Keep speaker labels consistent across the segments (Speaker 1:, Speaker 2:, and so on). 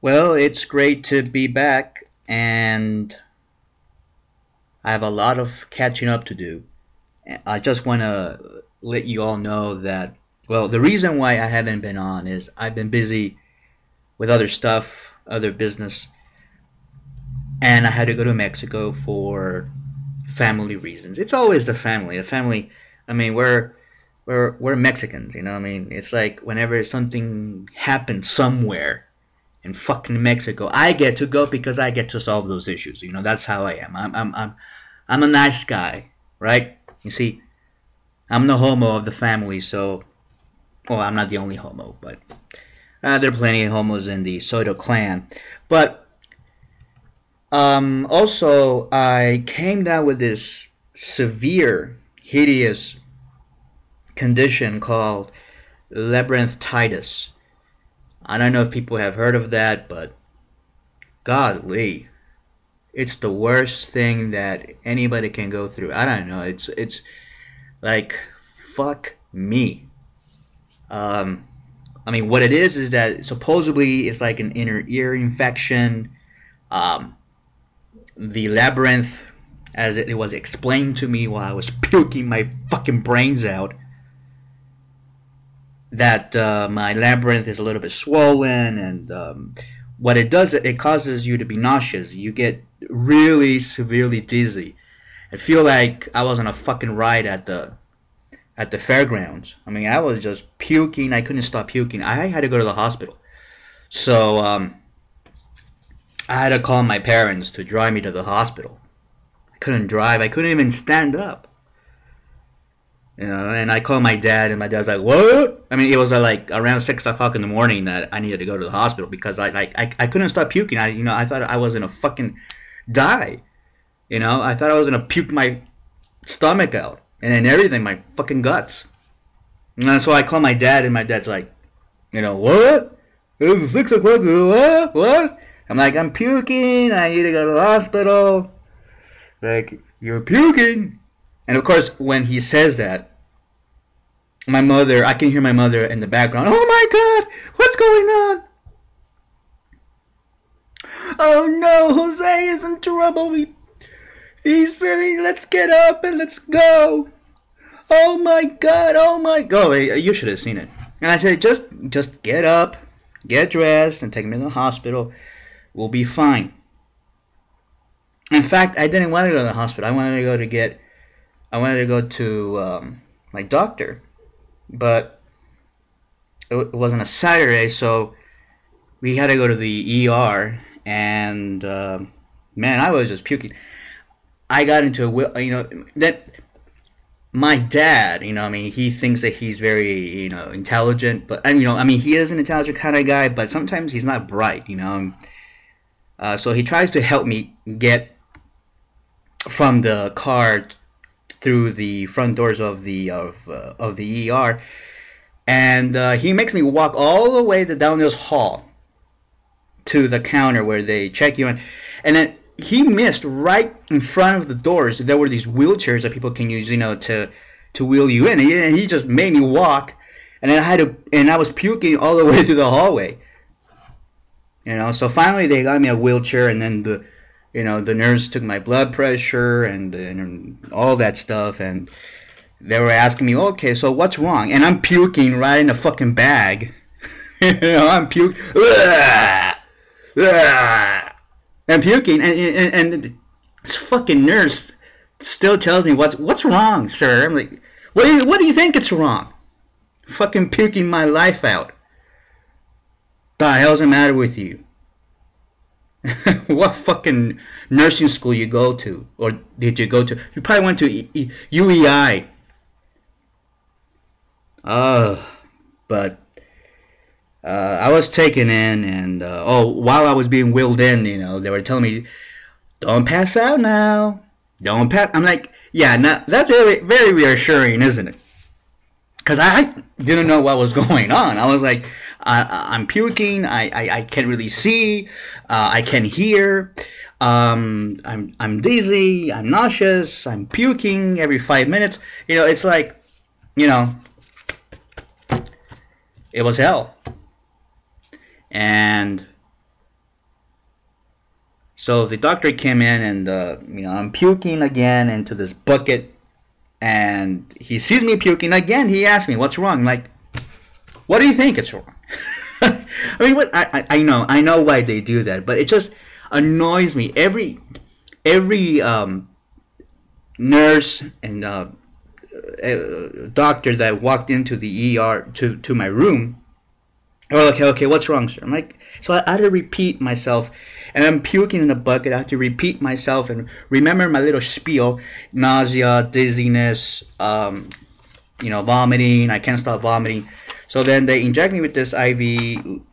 Speaker 1: Well, it's great to be back, and I have a lot of catching up to do. I just want to let you all know that, well, the reason why I haven't been on is I've been busy with other stuff, other business, and I had to go to Mexico for family reasons. It's always the family. The family, I mean, we're Mexicans, you know. I mean, it's like whenever something happens somewhere in fucking Mexico, I get to go because I get to solve those issues. You know, that's how I am. I'm a nice guy, right? You see, I'm the homo of the family, so well, I'm not the only homo, but there are plenty of homos in the Soto clan. But also, I came down with this severe, hideous condition called labyrinthitis. I don't know if people have heard of that, but godly, it's the worst thing that anybody can go through. I don't know. It's like fuck me. Um, I mean, what it is that supposedly it's like an inner ear infection. Um, the labyrinth, as it was explained to me while I was puking my fucking brains out, that my labyrinth is a little bit swollen, and what it does, it causes you to be nauseous. You get really severely dizzy. I feel like I was on a fucking ride at the fairgrounds. I mean, I was just puking. I couldn't stop puking. I had to go to the hospital. So I had to call my parents to drive me to the hospital. I couldn't drive. I couldn't even stand up. You know, and I called my dad, and my dad's like, "What?" I mean, it was like around 6 o'clock in the morning that I needed to go to the hospital because I couldn't stop puking. I thought I was gonna fucking die. You know, I thought I was gonna puke my stomach out and then everything, my fucking guts. And so I called my dad, and my dad's like, what? It's 6 o'clock. What? What? I'm like, I'm puking. I need to go to the hospital. Like, you're puking. And of course, when he says that, my mother, I can hear my mother in the background. Oh my God, what's going on? Oh no, Jose is in trouble. Let's get up and let's go. Oh my God, oh my God. You should have seen it. And I said, just get up, get dressed, and take me to the hospital. We'll be fine. In fact, I didn't want to go to the hospital. I wanted to go to my doctor, but it wasn't a Saturday, so we had to go to the ER, and man, I was just puking. I got into that my dad, I mean, he thinks that he's very, intelligent, but, I mean, he is an intelligent kind of guy, but sometimes he's not bright, so he tries to help me get from the car through the front doors of the ER, and he makes me walk all the way down this hall to the counter where they check you in, and then he missed right in front of the doors. There were these wheelchairs that people can use, to wheel you in, and he just made me walk, and then I was puking all the way through the hallway, So finally they got me a wheelchair, and then the nurse took my blood pressure and all that stuff, and they were asking me, okay, so what's wrong? And I'm puking right in the fucking bag. I'm puking. I'm puking, and this fucking nurse still tells me, what's wrong, sir? I'm like, what do you think it's wrong? Fucking puking my life out. The hell's the matter with you? What fucking nursing school you go to, or did you go to? You probably went to UEI. But I was taken in, and while I was being wheeled in, they were telling me, "Don't pass out now. Don't pass." I'm like, yeah, that's very, very reassuring, isn't it? Because I didn't know what was going on. I was like, I'm puking. I can't really see. I can hear. I'm dizzy. I'm nauseous. I'm puking every 5 minutes. It's like, it was hell. And So the doctor came in, and I'm puking again into this bucket, and he sees me puking again. He asks me, "What's wrong?" I'm like, "What do you think it's wrong?" I mean, what I know why they do that, but it just annoys me. Every nurse and doctor that walked into the ER to my room. Oh, okay, what's wrong, sir? I'm like, so I had to repeat myself, and I'm puking in the bucket. I have to repeat myself and remember my little spiel: nausea, dizziness, vomiting. I can't stop vomiting. So then they inject me with this IV,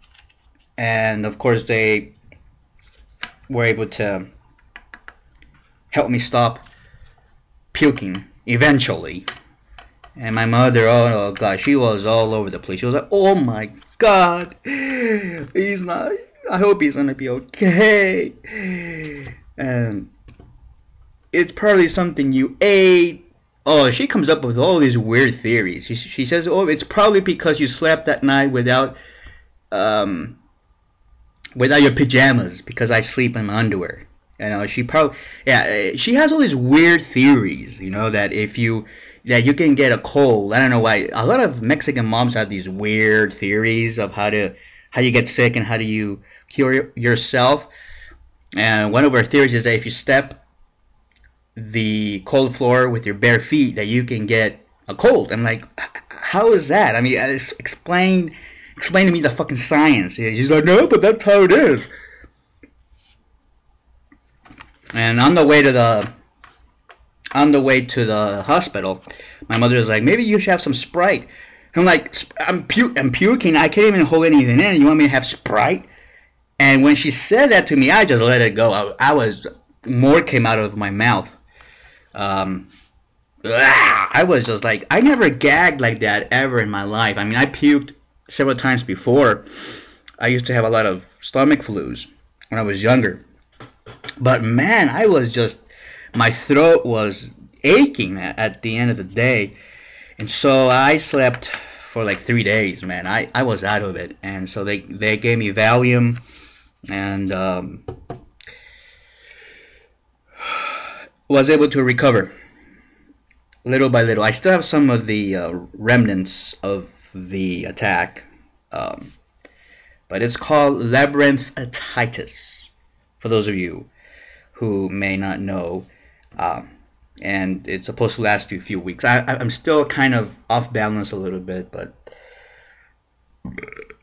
Speaker 1: and of course they were able to help me stop puking eventually. And my mother, oh god, she was all over the place. She was like, "Oh my god, he's not. I hope he's gonna be okay." And it's probably something you ate. Oh, she comes up with all these weird theories. She says, "Oh, it's probably because you slept that night without your pajamas, because I sleep in my underwear." She probably, yeah, she has all these weird theories. That you can get a cold. I don't know why. A lot of Mexican moms have these weird theories of how you get sick and how do you cure yourself. And one of her theories is that if you step the cold floor with your bare feet, that you can get a cold. I'm like, how is that? I mean, explain to me the fucking science. She's like, no, but that's how it is. And on the way to the hospital, my mother was like, maybe you should have some Sprite. And I'm like, I'm puking. I can't even hold anything in. You want me to have Sprite? And when she said that to me, I just let it go. More came out of my mouth. I was just like, I never gagged like that ever in my life. I mean, I puked several times before. I used to have a lot of stomach flus when I was younger. But man, my throat was aching at the end of the day. And so I slept for like 3 days, man. I was out of it. And so they gave me Valium, and was able to recover little by little. I still have some of the remnants of the attack. But it's called Labyrinthitis, for those of you who may not know. And it's supposed to last you a few weeks. I'm still kind of off balance a little bit, but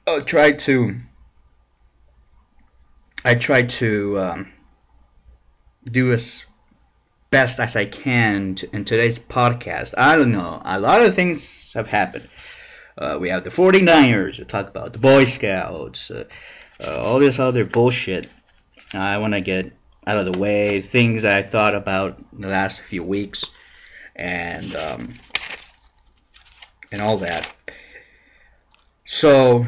Speaker 1: I try to do as best as I can in today's podcast. I don't know. A lot of things have happened. We have the 49ers. We talk about the Boy Scouts. All this other bullshit. I want to get out of the way. Things I thought about in the last few weeks. And all that. So,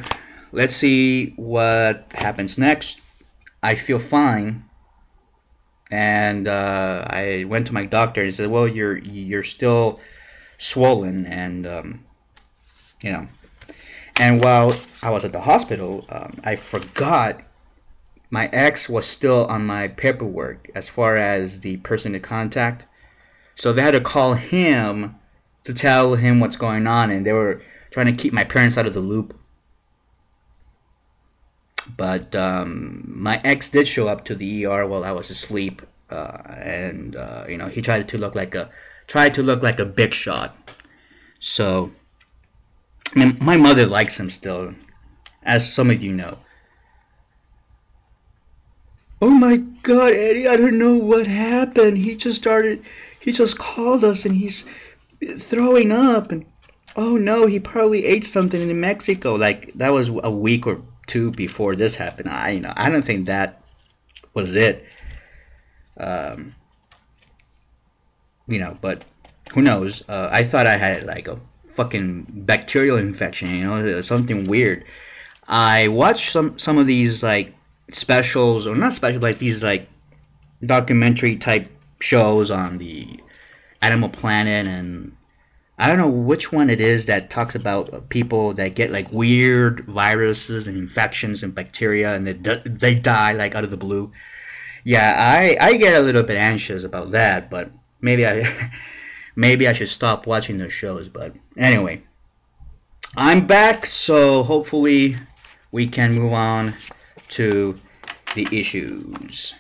Speaker 1: let's see what happens next. I feel fine. And I went to my doctor and he said, well, you're still swollen, and and while I was at the hospital, I forgot my ex was still on my paperwork as far as the person to contact. So they had to call him to tell him what's going on, and they were trying to keep my parents out of the loop. But my ex did show up to the ER while I was asleep, and he tried to look like a big shot. So, I mean, my mother likes him still, as some of you know. Oh my God, Eddie! I don't know what happened. He just called us, and he's throwing up, and oh no, he probably ate something in Mexico. Like, that was a week or two before this happened. I don't think that was it. But who knows? I thought I had like a fucking bacterial infection, something weird. I watched some of these like specials, or not special, like these like documentary type shows on the Animal Planet, and I don't know which one it is that talks about people that get like weird viruses and infections and bacteria, and they die like out of the blue. Yeah, I get a little bit anxious about that, but maybe I maybe I should stop watching those shows. But anyway, I'm back, so hopefully we can move on to the issues.